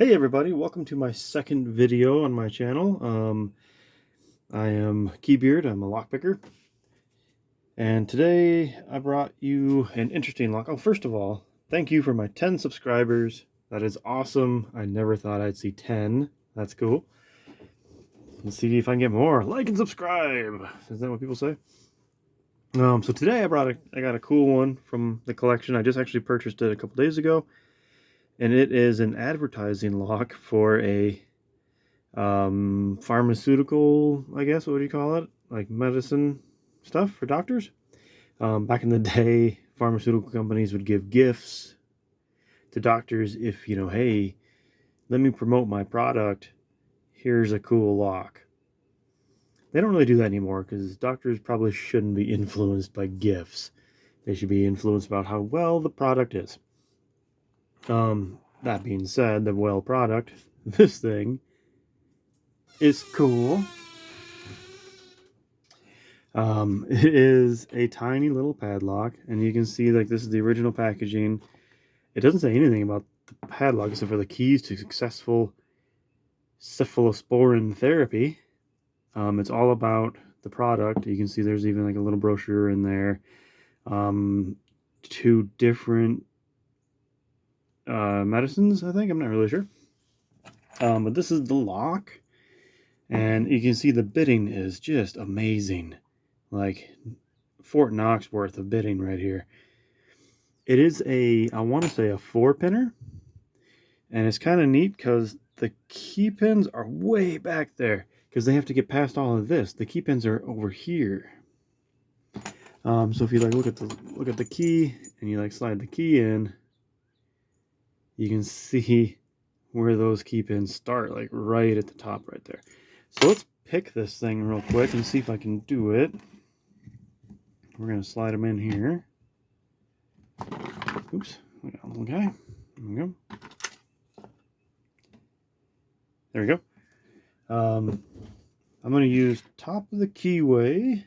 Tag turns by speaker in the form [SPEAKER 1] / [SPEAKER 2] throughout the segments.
[SPEAKER 1] Hey everybody, welcome to my second video on my channel. I am Keybeard, I'm a lockpicker, and today I brought you an interesting lock. Oh, first of all, thank you for my 10 subscribers. That is awesome. I never thought I'd see 10. That's cool. Let's see if I can get more. Like and subscribe. Is that what people say? So today I got a cool one from the collection. I just actually purchased it a couple days ago, and it is an advertising lock for a pharmaceutical, I guess, what do you call it? Like medicine stuff for doctors. Back in the day, pharmaceutical companies would give gifts to doctors if, hey, let me promote my product. Here's a cool lock. They don't really do that anymore because doctors probably shouldn't be influenced by gifts. They should be influenced about how well the product is. That being said, the well product, this thing is cool. It is a tiny little padlock, and you can see like this is the original packaging. It doesn't say anything about the padlock except for the keys to successful cephalosporin therapy. It's all about the product. You can see there's even like a little brochure in there. Two different medicines, I think. I'm not really sure. But this is the lock, and you can see the bitting is just amazing. Like Fort Knox worth of bitting right here. It is I want to say a 4-pinner, and it's kind of neat because the key pins are way back there because they have to get past all of this. The key pins are over here. So if you like look at the key and you like slide the key in, you can see where those key pins start, like right at the top right there. So let's pick this thing real quick and see if I can do it. We're going to slide them in here. Oops, we got a little guy. There we go. There we go. I'm going to use top of the keyway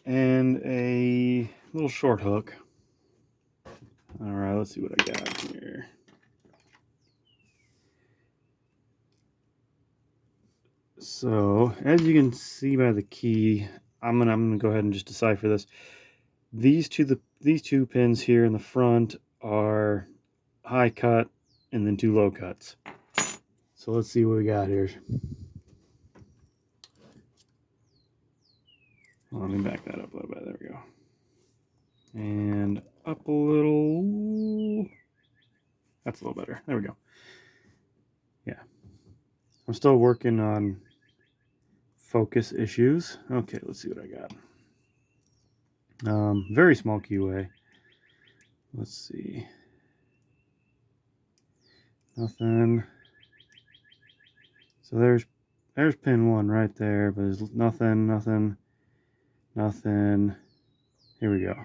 [SPEAKER 1] and a little short hook. All right, let's see what I got here. So, as you can see by the key, I'm gonna go ahead and just decipher this. These two pins here in the front are high cut, and then 2 low cuts. So let's see what we got here. Let me back that up a little bit. There we go. And up a little. That's a little better. There we go. Yeah. I'm still working on focus issues. Okay, let's see what I got. Very small keyway. Let's see. Nothing. So there's pin 1 right there, but there's nothing. Here we go.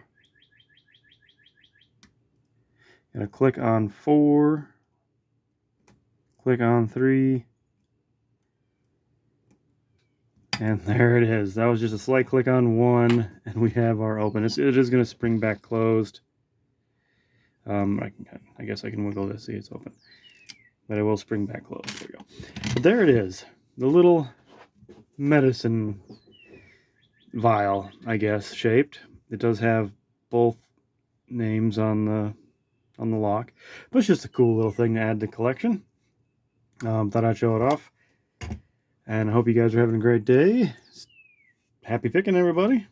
[SPEAKER 1] Gotta click on 4. Click on 3. And there it is. That was just a slight click on 1, and we have our open. It is going to spring back closed. I guess I can wiggle this, see it's open. But it will spring back closed. There we go. But there it is. The little medicine vial, I guess, shaped. It does have both names on the lock. But it's just a cool little thing to add to the collection. Thought I'd show it off. And I hope you guys are having a great day. Happy picking, everybody.